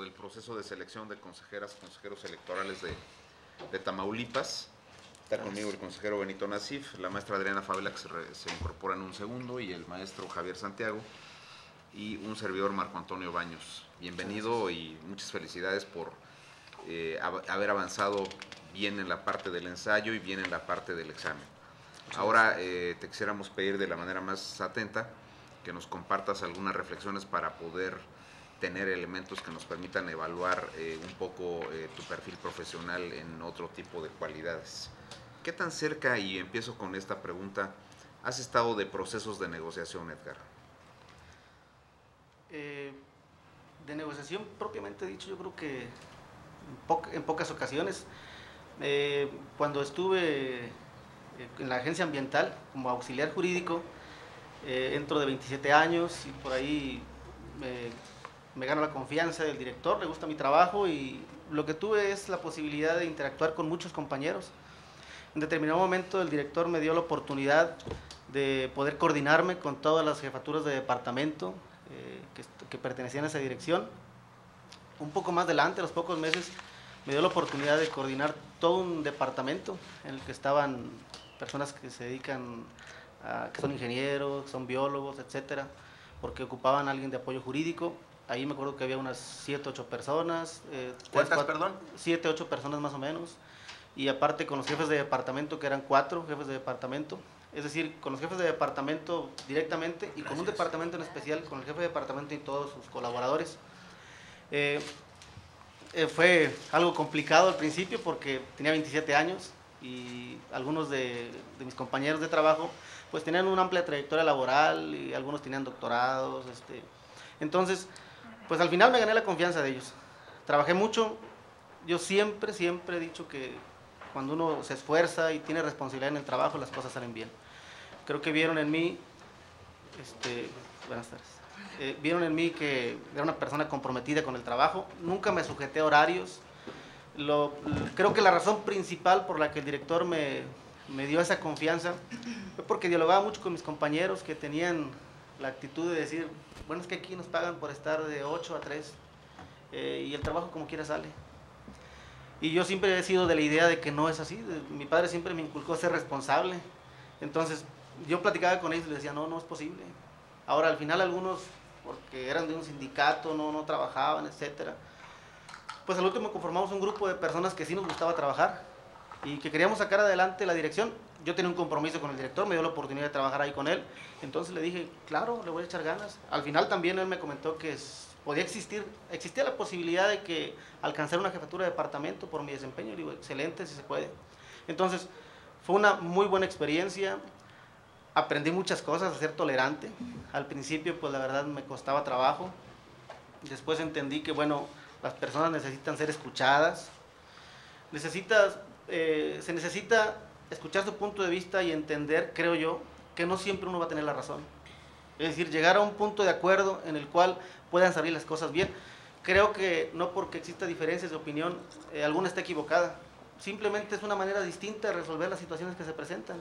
dentro del proceso de selección de consejeras, consejeros electorales de Tamaulipas. Está conmigo el consejero Benito Nasif, la maestra Adriana Favela, que se incorpora en un segundo, y el maestro Javier Santiago, y un servidor, Marco Antonio Baños. Bienvenido y muchas felicidades por haber avanzado bien en la parte del ensayo y bien en la parte del examen. Ahora te quisiéramos pedir de la manera más atenta que nos compartas algunas reflexiones para poder tener elementos que nos permitan evaluar un poco tu perfil profesional en otro tipo de cualidades. ¿Qué tan cerca, y empiezo con esta pregunta, has estado de procesos de negociación, Edgar? De negociación propiamente dicho, yo creo que en pocas ocasiones. Cuando estuve en la agencia ambiental como auxiliar jurídico, entro de 27 años y por ahí me gano la confianza del director, le gusta mi trabajo y lo que tuve es la posibilidad de interactuar con muchos compañeros. En determinado momento el director me dio la oportunidad de poder coordinarme con todas las jefaturas de departamento que pertenecían a esa dirección. Un poco más adelante, a los pocos meses, me dio la oportunidad de coordinar todo un departamento en el que estaban personas que se dedican que son ingenieros, son biólogos, etcétera, porque ocupaban a alguien de apoyo jurídico. Ahí me acuerdo que había unas 7, 8 personas. ¿Cuántas, perdón? 7, 8 personas más o menos. Y aparte con los jefes de departamento, que eran 4 jefes de departamento. Es decir, con los jefes de departamento directamente y con un departamento en especial, con el jefe de departamento y todos sus colaboradores. Fue algo complicado al principio porque tenía 27 años y algunos de mis compañeros de trabajo pues tenían una amplia trayectoria laboral y algunos tenían doctorados. Entonces, pues al final me gané la confianza de ellos. Trabajé mucho. Yo siempre he dicho que cuando uno se esfuerza y tiene responsabilidad en el trabajo, las cosas salen bien. Creo que vieron en mí, buenas tardes, vieron en mí que era una persona comprometida con el trabajo. Nunca me sujeté a horarios. Creo que la razón principal por la que el director me dio esa confianza fue porque dialogaba mucho con mis compañeros que tenían la actitud de decir, bueno, es que aquí nos pagan por estar de 8 a 3 y el trabajo como quiera sale. Y yo siempre he sido de la idea de que no es así. Mi padre siempre me inculcó ser responsable. Entonces yo platicaba con ellos y les decía, no es posible. Ahora al final algunos, porque eran de un sindicato, no trabajaban, etcétera, pues al último conformamos un grupo de personas que sí nos gustaba trabajar y que queríamos sacar adelante la dirección. Yo tenía un compromiso con el director, me dio la oportunidad de trabajar ahí con él, entonces le dije, claro, le voy a echar ganas. Al final también él me comentó que existía la posibilidad de que alcanzara una jefatura de departamento por mi desempeño. Le digo, excelente, si se puede. Entonces fue una muy buena experiencia. Aprendí muchas cosas, a ser tolerante. Al principio pues la verdad me costaba trabajo. Después entendí que bueno, las personas necesitan ser escuchadas. Se necesita escuchar su punto de vista y entender, creo yo, que no siempre uno va a tener la razón. Es decir, llegar a un punto de acuerdo en el cual puedan salir las cosas bien. Creo que no porque exista diferencias de opinión, alguna está equivocada. Simplemente es una manera distinta de resolver las situaciones que se presentan.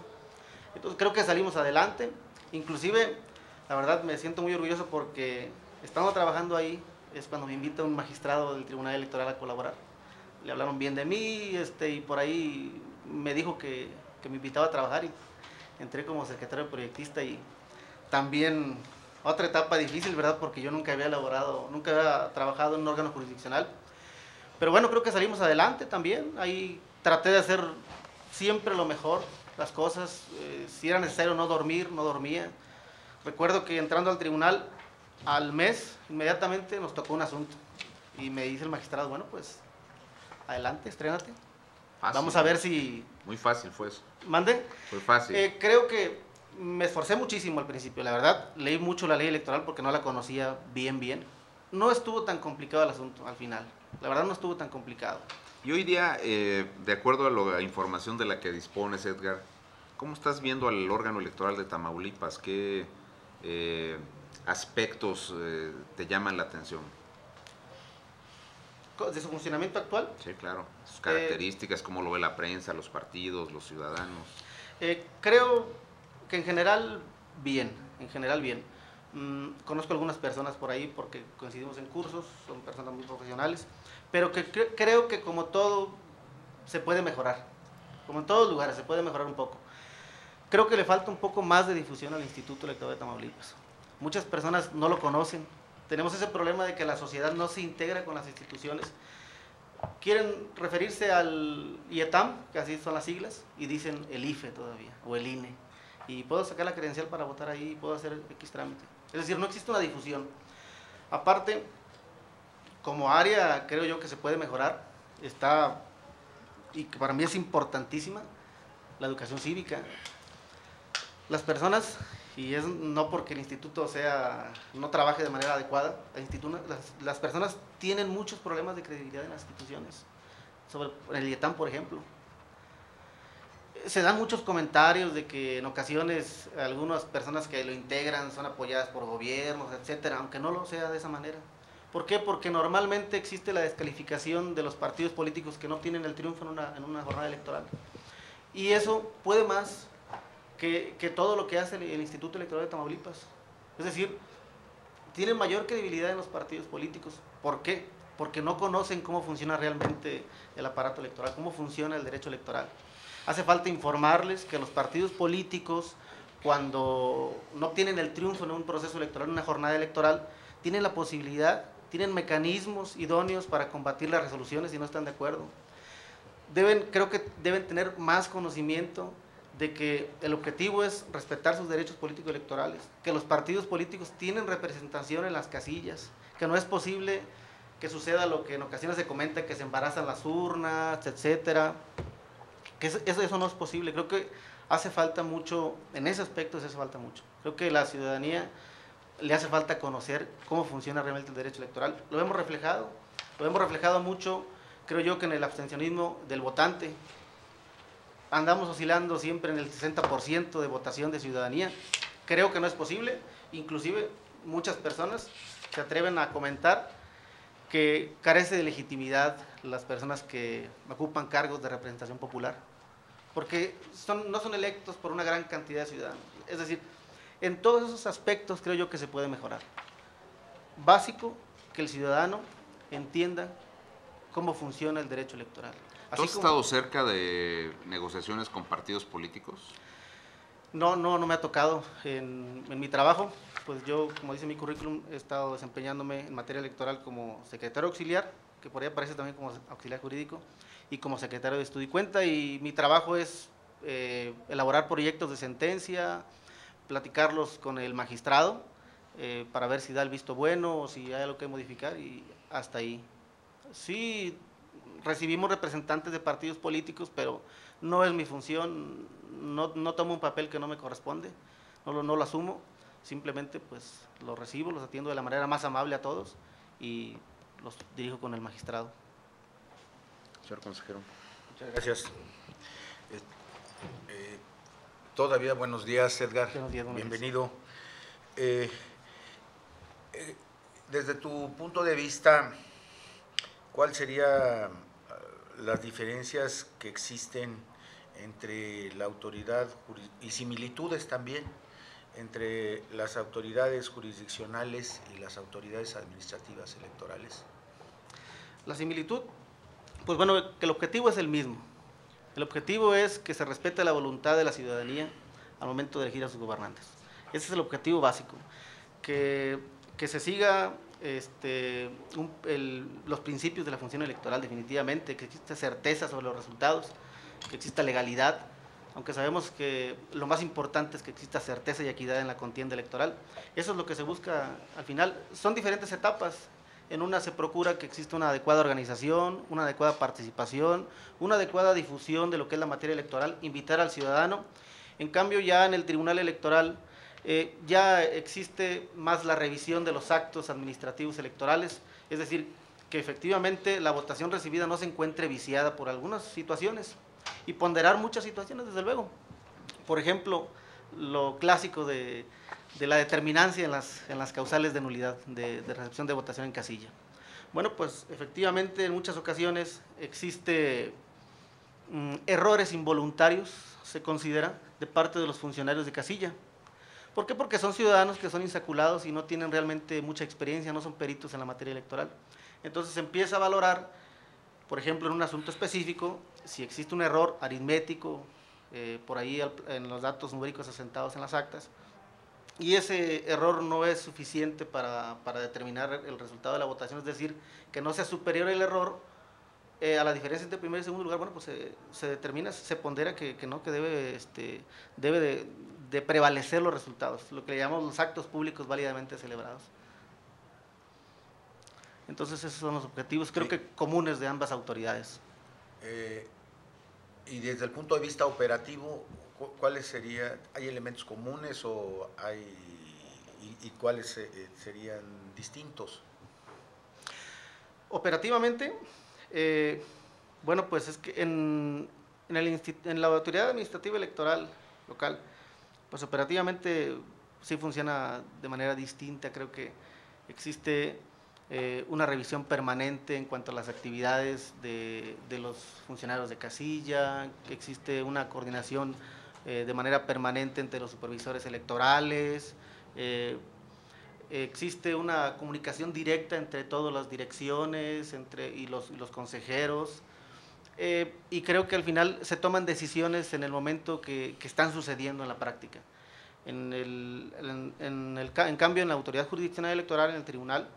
Entonces creo que salimos adelante. Inclusive, la verdad me siento muy orgulloso porque estando trabajando ahí es cuando me invita un magistrado del Tribunal Electoral a colaborar. Le hablaron bien de mí y por ahí me dijo que me invitaba a trabajar y entré como secretario proyectista. Y también otra etapa difícil, ¿verdad? Porque yo nunca había trabajado en un órgano jurisdiccional. Pero bueno, creo que salimos adelante también. Ahí traté de hacer siempre lo mejor, las cosas. Si era necesario no dormir, no dormía. Recuerdo que entrando al tribunal, al mes, inmediatamente nos tocó un asunto. Y me dice el magistrado, bueno, pues adelante, estrénate. Fácil. Vamos a ver si... Muy fácil fue eso. ¿Mande? Fue fácil. Creo que me esforcé muchísimo al principio, la verdad. Leí mucho la ley electoral porque no la conocía bien. No estuvo tan complicado el asunto al final. La verdad no estuvo tan complicado. Y hoy día, de acuerdo a la información de la que dispones, Edgar, ¿cómo estás viendo al órgano electoral de Tamaulipas? ¿Qué aspectos te llaman la atención? ¿De su funcionamiento actual? Sí, claro. Sus características, cómo lo ve la prensa, los partidos, los ciudadanos. Creo que en general bien. Conozco algunas personas por ahí porque coincidimos en cursos, son personas muy profesionales, pero que creo que como todo se puede mejorar, como en todos lugares se puede mejorar un poco. Creo que le falta un poco más de difusión al Instituto Electoral de Tamaulipas. Muchas personas no lo conocen. Tenemos ese problema de que la sociedad no se integra con las instituciones. Quieren referirse al IETAM, que así son las siglas, y dicen el IFE todavía, o el INE. Y puedo sacar la credencial para votar ahí, puedo hacer X trámite. Es decir, no existe una difusión. Aparte, como área creo yo que se puede mejorar, está, y que para mí es importantísima, la educación cívica. Las personas, y es no porque el instituto no trabaje de manera adecuada, las personas tienen muchos problemas de credibilidad en las instituciones, sobre el IETAM, por ejemplo. Se dan muchos comentarios de que en ocasiones algunas personas que lo integran son apoyadas por gobiernos, etcétera, aunque no lo sea de esa manera. ¿Por qué? Porque normalmente existe la descalificación de los partidos políticos que no obtienen el triunfo en una jornada electoral. Y eso puede más que todo lo que hace el Instituto Electoral de Tamaulipas. Es decir, tienen mayor credibilidad en los partidos políticos. ¿Por qué? Porque no conocen cómo funciona realmente el aparato electoral, cómo funciona el derecho electoral. Hace falta informarles que los partidos políticos, cuando no obtienen el triunfo en un proceso electoral, en una jornada electoral, tienen la posibilidad, tienen mecanismos idóneos para combatir las resoluciones si no están de acuerdo. Creo que deben tener más conocimiento de que el objetivo es respetar sus derechos políticos electorales, que los partidos políticos tienen representación en las casillas, que no es posible que suceda lo que en ocasiones se comenta, que se embarazan las urnas, etcétera, que eso no es posible. Creo que hace falta mucho, en ese aspecto hace falta mucho. Creo que la ciudadanía le hace falta conocer cómo funciona realmente el derecho electoral. Lo hemos reflejado mucho, creo yo, que en el abstencionismo del votante. Andamos oscilando siempre en el 60% de votación de ciudadanía. Creo que no es posible. Inclusive muchas personas se atreven a comentar que carece de legitimidad las personas que ocupan cargos de representación popular, porque no son electos por una gran cantidad de ciudadanos. Es decir, en todos esos aspectos creo yo que se puede mejorar. Básico, que el ciudadano entienda cómo funciona el derecho electoral. ¿Tú has estado cerca de negociaciones con partidos políticos? No me ha tocado. En mi trabajo, pues yo, como dice mi currículum, he estado desempeñándome en materia electoral como secretario auxiliar, que por ahí aparece también como auxiliar jurídico, y como secretario de estudio y cuenta, y mi trabajo es elaborar proyectos de sentencia, platicarlos con el magistrado, para ver si da el visto bueno o si hay algo que modificar, y hasta ahí. Sí, recibimos representantes de partidos políticos, pero no es mi función, no tomo un papel que no me corresponde, no lo asumo, simplemente pues los recibo, los atiendo de la manera más amable a todos y los dirijo con el magistrado. Señor consejero. Muchas gracias. Todavía buenos días, Edgar. Buenos días, bienvenido. Desde tu punto de vista, ¿cuál sería las diferencias que existen entre la autoridad y similitudes también entre las autoridades jurisdiccionales y las autoridades administrativas electorales? La similitud, pues bueno, que el objetivo es el mismo. El objetivo es que se respete la voluntad de la ciudadanía al momento de elegir a sus gobernantes. Ese es el objetivo básico. Que se siga los principios de la función electoral definitivamente, que exista certeza sobre los resultados, que exista legalidad, aunque sabemos que lo más importante es que exista certeza y equidad en la contienda electoral. Eso es lo que se busca al final. Son diferentes etapas. En una se procura que exista una adecuada organización, una adecuada participación, una adecuada difusión de lo que es la materia electoral, invitar al ciudadano. En cambio, ya en el Tribunal Electoral ya existe más la revisión de los actos administrativos electorales, es decir, que efectivamente la votación recibida no se encuentre viciada por algunas situaciones y ponderar muchas situaciones, desde luego. Por ejemplo, lo clásico de la determinancia en las causales de nulidad, de recepción de votación en casilla. Bueno, pues efectivamente en muchas ocasiones existe errores involuntarios, se considera, de parte de los funcionarios de casilla. ¿Por qué? Porque son ciudadanos que son insaculados y no tienen realmente mucha experiencia, no son peritos en la materia electoral. Entonces se empieza a valorar, por ejemplo, en un asunto específico, si existe un error aritmético, por ahí en los datos numéricos asentados en las actas, y ese error no es suficiente para determinar el resultado de la votación, es decir, que no sea superior el error a la diferencia entre primer y segundo lugar, bueno, pues se determina, se pondera que no, que debe de prevalecer los resultados, lo que le llamamos los actos públicos válidamente celebrados. Entonces esos son los objetivos, creo que comunes de ambas autoridades. Y desde el punto de vista operativo, ¿cuáles serían, hay elementos comunes o hay, y cuáles serían distintos? Operativamente, bueno, pues es que en la autoridad administrativa electoral local, pues operativamente sí funciona de manera distinta. Creo que existe una revisión permanente en cuanto a las actividades de los funcionarios de casilla, que existe una coordinación de manera permanente entre los supervisores electorales, existe una comunicación directa entre todas las direcciones y los consejeros, y creo que al final se toman decisiones en el momento que están sucediendo en la práctica. En cambio, en la autoridad jurisdiccional electoral, en el tribunal,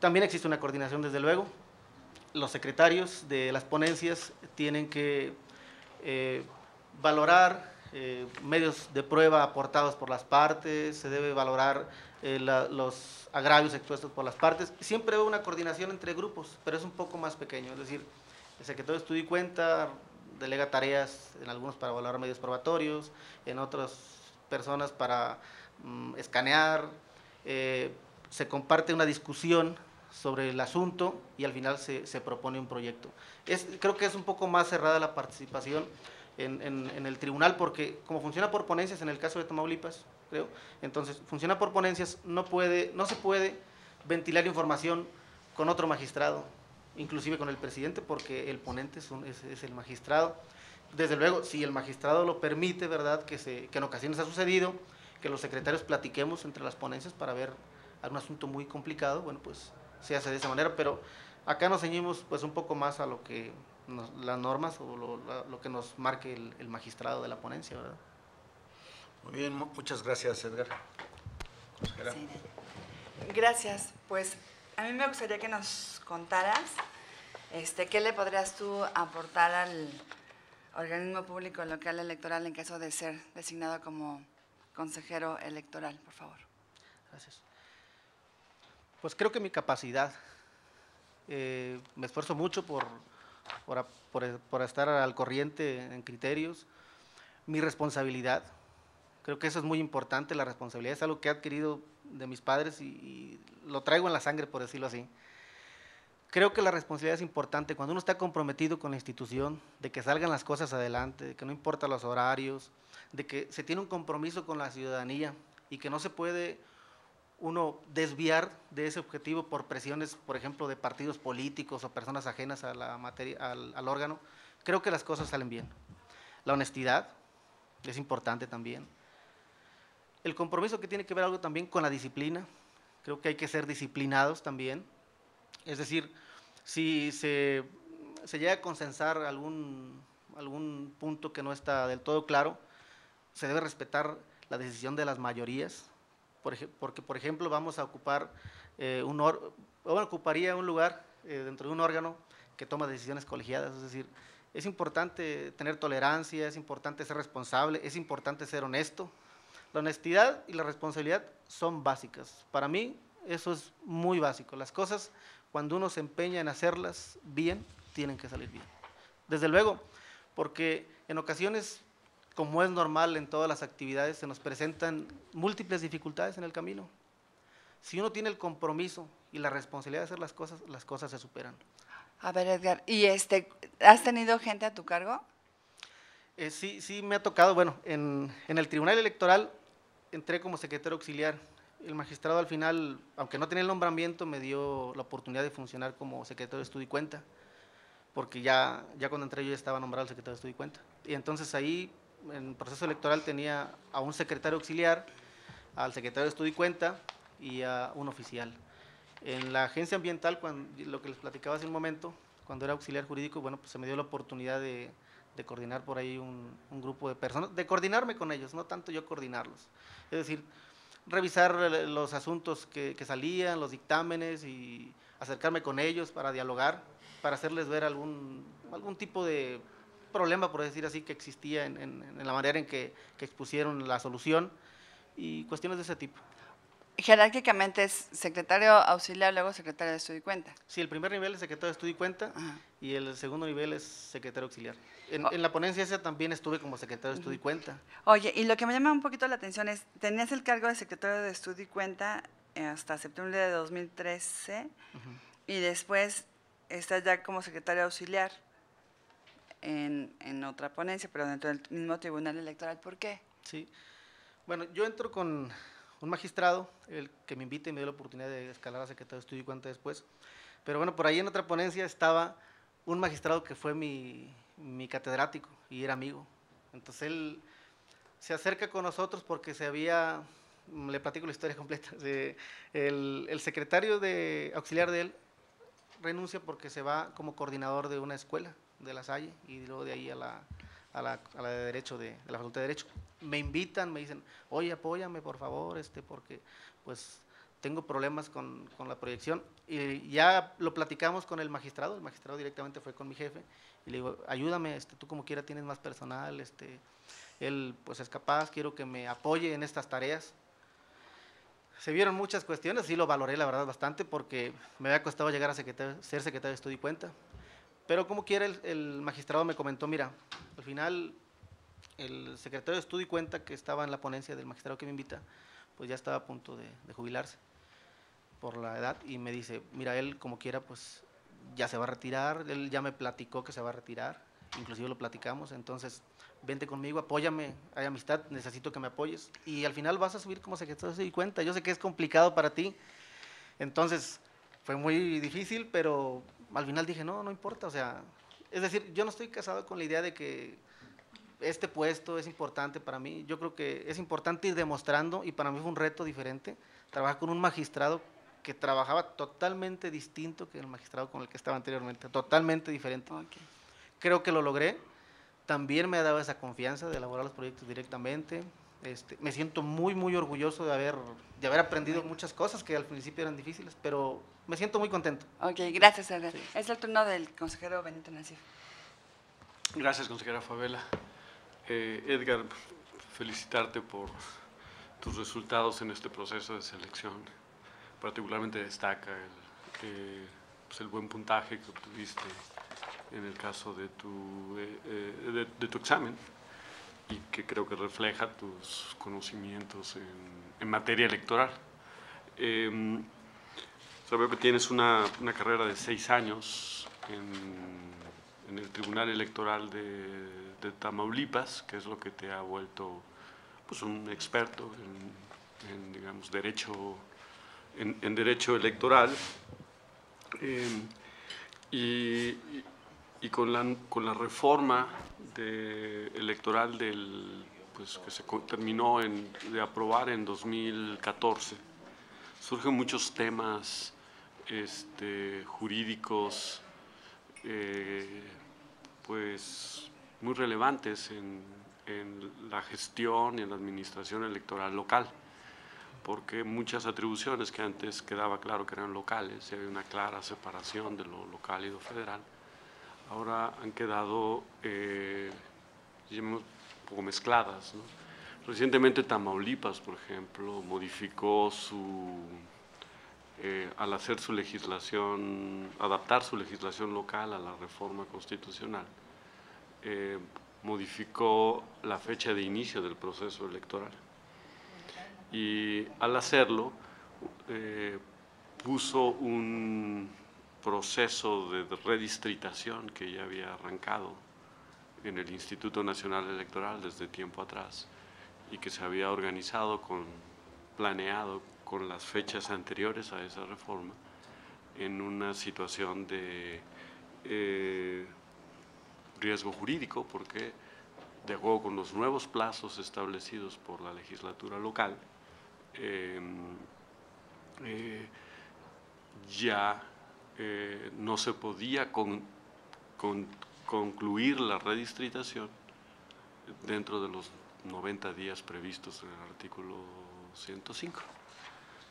también existe una coordinación, desde luego. Los secretarios de las ponencias tienen que valorar medios de prueba aportados por las partes, se debe valorar los agravios expuestos por las partes. Siempre hay una coordinación entre grupos, pero es un poco más pequeño, es decir, el secretario de Estudio y Cuenta delega tareas en algunos para valorar medios probatorios, en otras personas para escanear, se comparte una discusión sobre el asunto y al final se propone un proyecto. Creo que es un poco más cerrada la participación en el tribunal, porque como funciona por ponencias en el caso de Tamaulipas, creo, entonces funciona por ponencias, no se puede ventilar información con otro magistrado, inclusive con el presidente, porque el ponente es el magistrado. Desde luego, si el magistrado lo permite, ¿verdad?, que en ocasiones ha sucedido, que los secretarios platiquemos entre las ponencias para ver algún asunto muy complicado, bueno, pues se hace de esa manera, pero acá nos ceñimos pues un poco más a lo que las normas o lo que nos marque el magistrado de la ponencia, ¿verdad? Muy bien, muchas gracias, Edgar. Sí. Gracias. Pues a mí me gustaría que nos contaras qué le podrías tú aportar al organismo público local electoral en caso de ser designado como consejero electoral, por favor. Gracias. Pues creo que mi capacidad, me esfuerzo mucho por estar al corriente en criterios, mi responsabilidad, creo que eso es muy importante. La responsabilidad es algo que he adquirido de mis padres y lo traigo en la sangre, por decirlo así. Creo que la responsabilidad es importante cuando uno está comprometido con la institución, de que salgan las cosas adelante, de que no importa los horarios, de que se tiene un compromiso con la ciudadanía y que no se puede uno desviar de ese objetivo por presiones, por ejemplo, de partidos políticos o personas ajenas a la materia, al órgano. Creo que las cosas salen bien. La honestidad es importante también. El compromiso, que tiene que ver algo también con la disciplina. Creo que hay que ser disciplinados también. Es decir, si se llega a consensar algún punto que no está del todo claro, se debe respetar la decisión de las mayorías, porque, por ejemplo, vamos a ocupar ocuparía un lugar dentro de un órgano que toma decisiones colegiadas. Es decir, es importante tener tolerancia, es importante ser responsable, es importante ser honesto. La honestidad y la responsabilidad son básicas. Para mí eso es muy básico. Las cosas, cuando uno se empeña en hacerlas bien, tienen que salir bien. Desde luego, porque en ocasiones, como es normal en todas las actividades, se nos presentan múltiples dificultades en el camino. Si uno tiene el compromiso y la responsabilidad de hacer las cosas se superan. A ver, Edgar, ¿y has tenido gente a tu cargo? Sí me ha tocado. Bueno, en el Tribunal Electoral entré como secretario auxiliar. El magistrado al final, aunque no tenía el nombramiento, me dio la oportunidad de funcionar como secretario de Estudio y Cuenta, porque ya cuando entré yo ya estaba nombrado el secretario de Estudio y Cuenta. Y entonces ahí, en el proceso electoral, tenía a un secretario auxiliar al secretario de Estudio y Cuenta y a un oficial. En la agencia ambiental, lo que les platicaba hace un momento, cuando era auxiliar jurídico, bueno, pues se me dio la oportunidad de coordinar por ahí un grupo de personas, de coordinarme con ellos, no tanto yo coordinarlos. Es decir, revisar los asuntos que salían, los dictámenes y acercarme con ellos para dialogar, para hacerles ver algún tipo de problema, por decir así, que existía en la manera en que expusieron la solución y cuestiones de ese tipo. Jerárquicamente es secretario auxiliar, luego secretario de Estudio y Cuenta. Sí, el primer nivel es secretario de Estudio y Cuenta. Ajá. Y el segundo nivel es secretario auxiliar. En la ponencia esa también estuve como secretario de Estudio y Cuenta. Oye, y lo que me llama un poquito la atención es, tenías el cargo de secretario de Estudio y Cuenta hasta septiembre de 2013 y después estás ya como secretario auxiliar en otra ponencia, pero dentro del mismo tribunal electoral. ¿Por qué? Sí. Bueno, yo entro con un magistrado, el que me invita y me dio la oportunidad de escalar a secretario de Estudio y Cuenta después. Pero bueno, por ahí en otra ponencia estaba un magistrado que fue mi catedrático y era amigo. Entonces él se acerca con nosotros porque le platico la historia completa, el secretario auxiliar de él renuncia porque se va como coordinador de una escuela de La Salle y luego de ahí a la de Derecho, de la Facultad de Derecho. Me invitan, me dicen, oye, apóyame por favor, porque pues tengo problemas con la proyección. Y ya lo platicamos con el magistrado directamente fue con mi jefe, y le digo, ayúdame, tú como quiera tienes más personal, él pues es capaz, quiero que me apoye en estas tareas. Se vieron muchas cuestiones, sí lo valoré la verdad bastante, porque me había costado llegar a ser secretario de Estudio y Cuenta. Pero como quiera el magistrado me comentó, mira, al final el secretario de Estudio y Cuenta que estaba en la ponencia del magistrado que me invita, pues ya estaba a punto de jubilarse por la edad, y me dice, mira, él como quiera pues ya se va a retirar, él ya me platicó que se va a retirar, inclusive lo platicamos, entonces vente conmigo, apóyame, hay amistad, necesito que me apoyes, y al final vas a subir como secretario de Estudio y Cuenta. Yo sé que es complicado para ti, entonces fue muy difícil, pero al final dije, no importa, o sea, es decir, yo no estoy casado con la idea de que este puesto es importante para mí. Yo creo que es importante ir demostrando, y para mí fue un reto diferente trabajar con un magistrado que trabajaba totalmente distinto que el magistrado con el que estaba anteriormente, totalmente diferente. Okay. Creo que lo logré. También me ha dado esa confianza de elaborar los proyectos directamente. Me siento muy, muy orgulloso de haber aprendido muchas cosas que al principio eran difíciles, pero me siento muy contento. Ok, gracias, Edgar. Sí. Es el turno del consejero Benito Nasif. Gracias, consejera Favela. Edgar, felicitarte por tus resultados en este proceso de selección. Particularmente destaca el buen puntaje que obtuviste en el caso de tu examen, y que creo que refleja tus conocimientos en materia electoral. Veo que tienes una carrera de 6 años en el Tribunal Electoral de Tamaulipas, que es lo que te ha vuelto pues, un experto en digamos, derecho electoral. Y con la reforma electoral pues, que se terminó de aprobar en 2014, surgen muchos temas jurídicos pues muy relevantes en la gestión y en la administración electoral local, porque muchas atribuciones que antes quedaba claro que eran locales y había una clara separación de lo local y lo federal, ahora han quedado un poco mezcladas, ¿no? Recientemente Tamaulipas, por ejemplo, modificó al hacer su legislación, adaptar su legislación local a la reforma constitucional, modificó la fecha de inicio del proceso electoral. Y al hacerlo, puso un proceso de redistritación que ya había arrancado en el Instituto Nacional Electoral desde tiempo atrás y que se había organizado planeado con las fechas anteriores a esa reforma en una situación de riesgo jurídico, porque de acuerdo con los nuevos plazos establecidos por la legislatura local, ya no se podía concluir la redistritación dentro de los 90 días previstos en el artículo 105.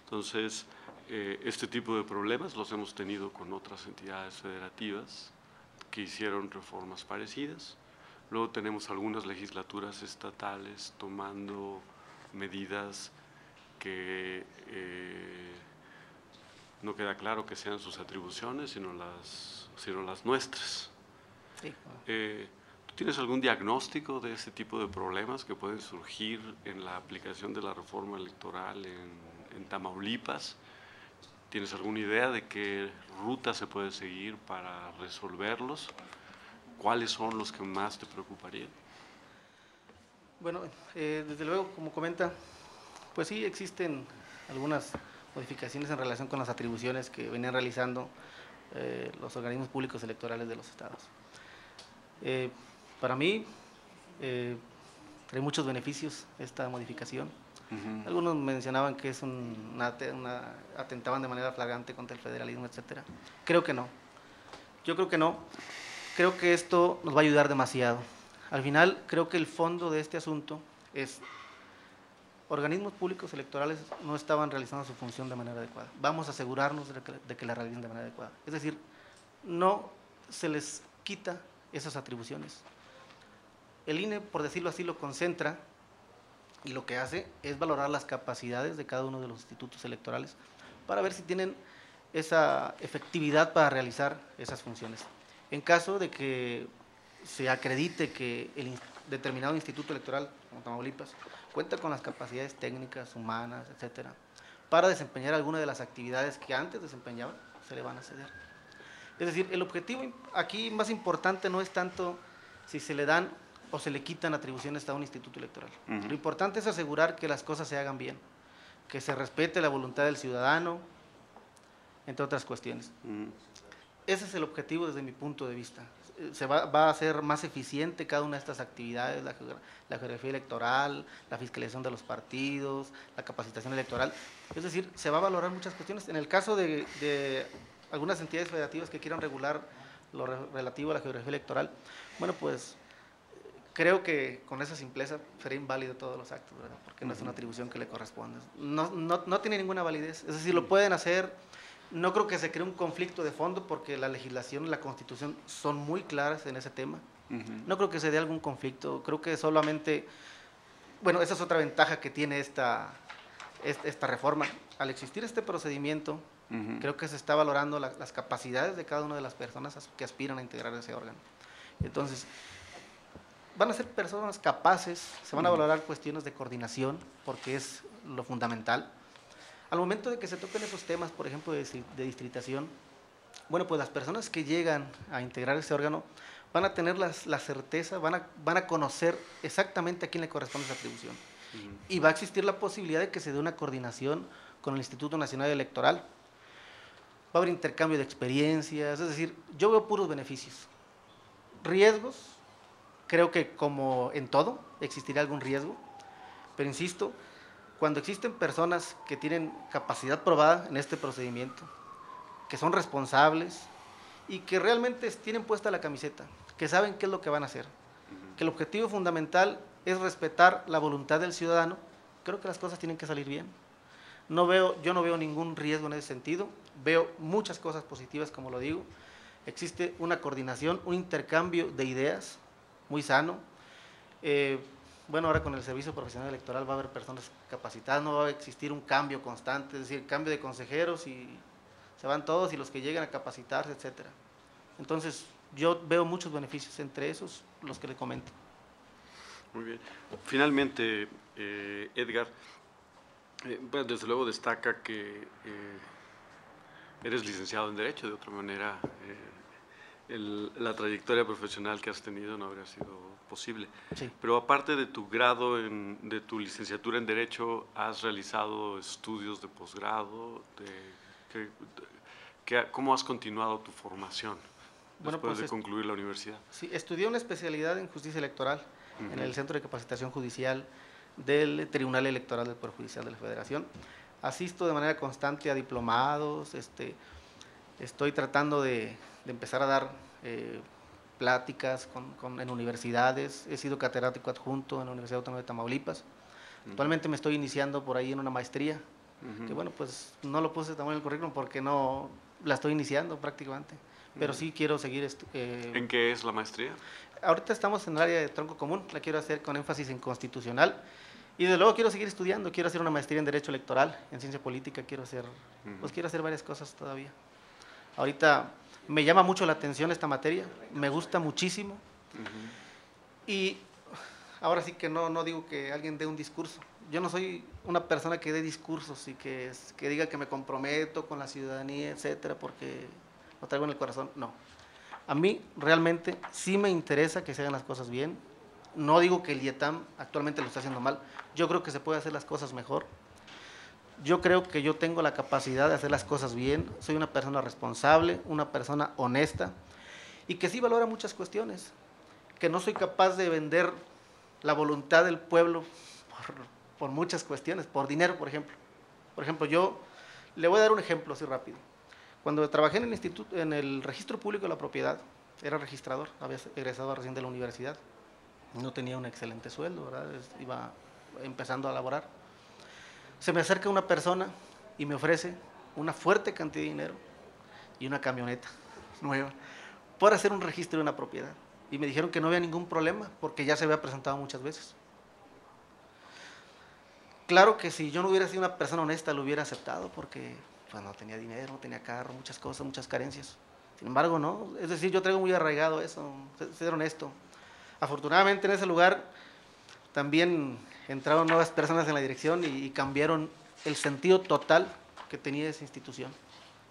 Entonces, este tipo de problemas los hemos tenido con otras entidades federativas que hicieron reformas parecidas. Luego tenemos algunas legislaturas estatales tomando medidas que no queda claro que sean sus atribuciones, sino las nuestras. Sí. ¿Tú tienes algún diagnóstico de ese tipo de problemas que pueden surgir en la aplicación de la reforma electoral en Tamaulipas? ¿Tienes alguna idea de qué ruta se puede seguir para resolverlos? ¿Cuáles son los que más te preocuparían? Bueno, desde luego, como comenta, pues sí existen algunas modificaciones en relación con las atribuciones que venían realizando los organismos públicos electorales de los estados. Para mí, trae muchos beneficios esta modificación. Algunos mencionaban que es atentaban de manera flagrante contra el federalismo, etcétera. Creo que no. Yo creo que no. Creo que esto nos va a ayudar demasiado. Al final, creo que el fondo de este asunto es organismos públicos electorales no estaban realizando su función de manera adecuada. Vamos a asegurarnos de que la realicen de manera adecuada. Es decir, no se les quita esas atribuciones. El INE, por decirlo así, lo concentra y lo que hace es valorar las capacidades de cada uno de los institutos electorales para ver si tienen esa efectividad para realizar esas funciones. En caso de que se acredite que el determinado instituto electoral, como Tamaulipas, cuenta con las capacidades técnicas, humanas, etcétera, para desempeñar alguna de las actividades que antes desempeñaban, se le van a ceder. Es decir, el objetivo aquí más importante no es tanto si se le dan o se le quitan atribuciones a un instituto electoral. Lo importante es asegurar que las cosas se hagan bien, que se respete la voluntad del ciudadano, entre otras cuestiones. Ese es el objetivo desde mi punto de vista. Va a ser más eficiente cada una de estas actividades, la geografía electoral, la fiscalización de los partidos, la capacitación electoral. Es decir, se va a valorar muchas cuestiones. En el caso de algunas entidades federativas que quieran regular lo relativo a la geografía electoral, bueno, pues creo que con esa simpleza sería inválido todos los actos, ¿verdad? Porque no es una atribución que le corresponde. No tiene ninguna validez. Es decir, lo pueden hacer. No creo que se cree un conflicto de fondo porque la legislación y la Constitución son muy claras en ese tema. No creo que se dé algún conflicto. Creo que solamente, bueno, esa es otra ventaja que tiene esta reforma. Al existir este procedimiento, creo que se está valorando las capacidades de cada una de las personas que aspiran a integrar ese órgano. Entonces, van a ser personas capaces, se van a valorar cuestiones de coordinación, porque es lo fundamental. Al momento de que se toquen esos temas, por ejemplo, de distritación, bueno, pues las personas que llegan a integrar ese órgano van a tener la certeza, van a conocer exactamente a quién le corresponde esa atribución. Y va a existir la posibilidad de que se dé una coordinación con el Instituto Nacional Electoral. Va a haber intercambio de experiencias, es decir, yo veo puros beneficios. Riesgos, creo que como en todo existirá algún riesgo, pero insisto, cuando existen personas que tienen capacidad probada en este procedimiento, que son responsables y que realmente tienen puesta la camiseta, que saben qué es lo que van a hacer, que el objetivo fundamental es respetar la voluntad del ciudadano, creo que las cosas tienen que salir bien. Yo no veo ningún riesgo en ese sentido, veo muchas cosas positivas, como lo digo. Existe una coordinación, un intercambio de ideas muy sano. Bueno, ahora con el servicio profesional electoral va a haber personas capacitadas, no va a existir un cambio constante, es decir, cambio de consejeros y se van todos y los que llegan a capacitarse, etcétera. Entonces, yo veo muchos beneficios, entre esos los que le comento. Muy bien. Finalmente, Edgar, pues desde luego destaca que eres licenciado en Derecho, de otra manera la trayectoria profesional que has tenido no habría sido posible. Sí. Pero aparte de tu grado, de tu licenciatura en Derecho, ¿has realizado estudios de posgrado? ¿Cómo has continuado tu formación después de concluir la universidad? Sí, estudié una especialidad en Justicia Electoral en el Centro de Capacitación Judicial del Tribunal Electoral del Poder Judicial de la Federación. Asisto de manera constante a diplomados, estoy tratando de empezar a dar pláticas en universidades. He sido catedrático adjunto en la Universidad Autónoma de Tamaulipas. Actualmente me estoy iniciando por ahí en una maestría, que bueno, pues no lo puse también en el currículum porque no la estoy iniciando prácticamente, pero sí quiero seguir. ¿En qué es la maestría? Ahorita estamos en el área de tronco común, la quiero hacer con énfasis en constitucional, y desde luego quiero seguir estudiando, quiero hacer una maestría en Derecho Electoral, en Ciencia Política, quiero hacer varias cosas todavía. Ahorita me llama mucho la atención esta materia, me gusta muchísimo, y ahora sí que no digo que alguien dé un discurso. Yo no soy una persona que dé discursos y que diga que me comprometo con la ciudadanía, etcétera, porque lo traigo en el corazón. No. A mí realmente sí me interesa que se hagan las cosas bien. No digo que el IETAM actualmente lo está haciendo mal. Yo creo que se puede hacer las cosas mejor. Yo creo que yo tengo la capacidad de hacer las cosas bien. Soy una persona responsable, una persona honesta y que sí valora muchas cuestiones. Que no soy capaz de vender la voluntad del pueblo por muchas cuestiones, por dinero, por ejemplo. Por ejemplo, yo le voy a dar un ejemplo así rápido. Cuando trabajé en el instituto, en el registro público de la propiedad, era registrador, había egresado recién de la universidad, no tenía un excelente sueldo, ¿verdad? Iba empezando a laborar. Se me acerca una persona y me ofrece una fuerte cantidad de dinero y una camioneta nueva por hacer un registro de una propiedad. Y me dijeron que no había ningún problema porque ya se había presentado muchas veces. Claro que si yo no hubiera sido una persona honesta lo hubiera aceptado porque pues, no tenía dinero, no tenía carro, muchas cosas, muchas carencias. Sin embargo, no. Es decir, yo traigo muy arraigado eso, ser honesto. Afortunadamente en ese lugar también entraron nuevas personas en la dirección y cambiaron el sentido total que tenía esa institución.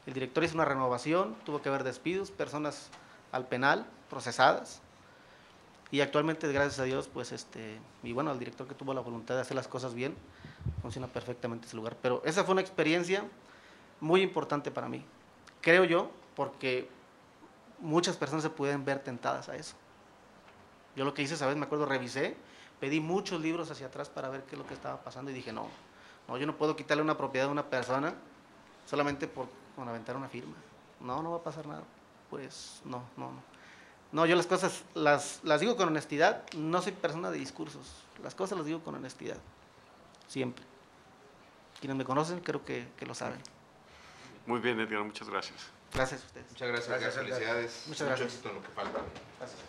El director hizo una renovación, tuvo que haber despidos, personas al penal, procesadas. Y actualmente, gracias a Dios, pues y bueno, el director que tuvo la voluntad de hacer las cosas bien, funciona perfectamente ese lugar. Pero esa fue una experiencia muy importante para mí, creo yo, porque muchas personas se pueden ver tentadas a eso. Yo lo que hice, ¿sabes? Me acuerdo, revisé, pedí muchos libros hacia atrás para ver qué es lo que estaba pasando y dije, no, yo no puedo quitarle una propiedad a una persona solamente por aventar una firma. No va a pasar nada. Pues no. No, yo las cosas las digo con honestidad, no soy persona de discursos, las cosas las digo con honestidad, siempre. Quienes me conocen creo que lo saben. Muy bien, Edgar, muchas gracias. Gracias a ustedes. Muchas gracias, felicidades. Muchas gracias. Mucho éxito en lo que falta. Gracias.